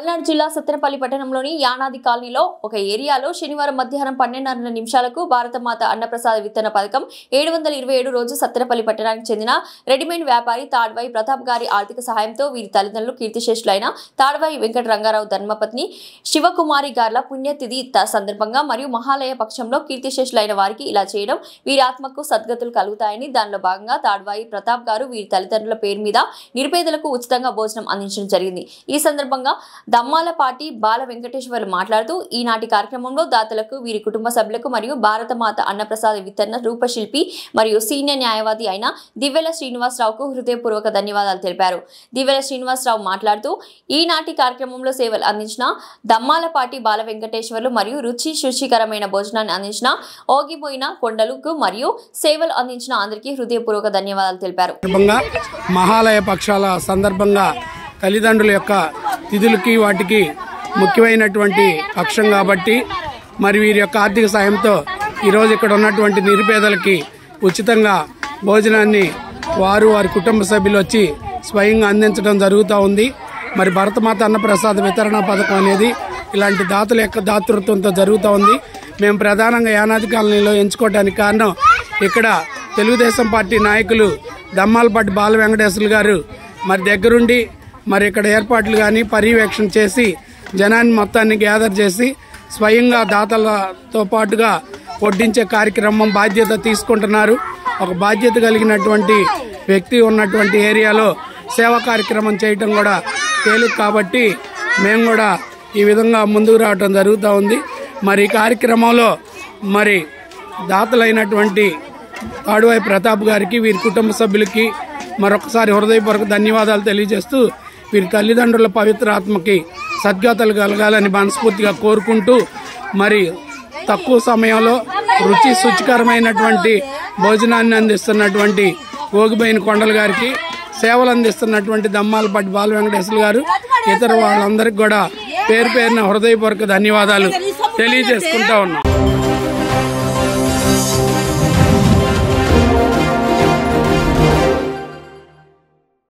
పల్నాడు జిల్లా సత్తెనపల్లి పట్టణంలోని యానాది కాలనీలో ఒక ఏరియాలో శనివారం మధ్యాహ్నం 12:30 నిమిషాలకు భారతమాత అన్నప్రసాద విత్తన పథకం 727 రోజు సత్తెనపల్లి పట్టణానికి చెందిన రెడీమేడ్ వ్యాపారి తాడ్వాయి ప్రతాప్ గారి ఆర్థిక సహాయంతో వీరి తల్లిదండ్రులు కీర్తిశేషులైన తాడ్వాయి వెంకట రంగారావు ధర్మపత్ని శివకుమారి గార్ల పుణ్యతిథి సందర్భంగా మరియు మహాలయ పక్షంలో కీర్తిశేషులైన వారికి ఇలా చేయడం వీరి ఆత్మకు సద్గతులు కలుగుతాయని దానిలో భాగంగా తాడ్వాయి ప్రతాప్ గారు వీరి తల్లిదండ్రుల పేరు మీద నిరుపేదలకు ఉచితంగా భోజనం అందించడం జరిగింది। ఈ సందర్భంగా దమ్మాలపాటి బాల వెంకటేశ్వర్లు మాట్లాడుతూ ఈనాటి కార్యక్రమంలో దాతలకు వీరి కుటుంబ సభ్యులకు మరియు భారతమాత అన్నప్రసాద వితరణ రూపశిల్పి మరియు సీనియర్ న్యాయవాది అయిన దివ్వెల శ్రీనివాసరావుకు హృదయపూర్వక ధన్యవాదాలు తెలిపారు। దివ్వెల శ్రీనివాసరావు మాట్లాడుతూ ఈనాటి కార్యక్రమంలో సేవలు అందించిన దమ్మాలపాటి బాల వెంకటేశ్వర్లు మరియు రుచికరమైన భోజనాన్ని అందించిన ఓగిపోయిన కొండలకు మరియు సేవలు అందించిన అందరికీ హృదయపూర్వక ధన్యవాదాలు తెలిపారు। మహాలయ పక్షాల సందర్భంగా తల్లిదండ్రుల యొక్క తిథులకి వాటికి ముఖ్యమైనటువంటి పక్షం కాబట్టి మరి వీరి యొక్క ఆర్థిక సాయంతో ఈరోజు ఇక్కడ ఉన్నటువంటి నిరుపేదలకి ఉచితంగా భోజనాన్ని వారి కుటుంబ సభ్యులు వచ్చి స్వయంగా అందించడం జరుగుతూ ఉంది। మరి భారతమాత అన్నప్రసాద వితరణ పథకం అనేది ఇలాంటి దాతల యొక్క దాతృత్వంతో జరుగుతూ ఉంది। మేము ప్రధానంగా యానాది కాలనీలో ఎంచుకోవడానికి కారణం ఇక్కడ తెలుగుదేశం పార్టీ నాయకులు దమ్మాలపాటి బాల వెంకటేశ్వర్లు గారు మరి దగ్గరుండి మరి ఇక్కడ ఏర్పాట్లు కానీ పర్యవేక్షణ చేసి జనాన్ని మొత్తాన్ని గ్యాదర్ చేసి స్వయంగా దాతలతో పాటుగా వడ్డించే కార్యక్రమం బాధ్యత తీసుకుంటున్నారు। ఒక బాధ్యత కలిగినటువంటి వ్యక్తి ఉన్నటువంటి ఏరియాలో సేవా కార్యక్రమం చేయటం కూడా తేలిక కాబట్టి మేము కూడా ఈ విధంగా ముందుకు రావడం జరుగుతూ ఉంది। మరి ఈ కార్యక్రమంలో మరి దాతలైనటువంటి తాడ్వాయి ప్రతాప్ గారికి వీరి కుటుంబ సభ్యులకి మరొకసారి హృదయపూర్వక ధన్యవాదాలు తెలియజేస్తూ వీరి తల్లిదండ్రుల పవిత్ర ఆత్మకి సద్గతులు కలగాలని మనస్ఫూర్తిగా కోరుకుంటూ మరి తక్కువ సమయంలో శుచికరమైనటువంటి భోజనాన్ని అందిస్తున్నటువంటి ఓగిపోయిన కొండల గారికి సేవలు అందిస్తున్నటువంటి దమ్మాలపాటి బాల వెంకటేశ్వర్లు గారు ఇతర వాళ్ళందరికీ కూడా పేరు పేరున హృదయపూర్వక ధన్యవాదాలు తెలియజేసుకుంటా ఉన్నాం।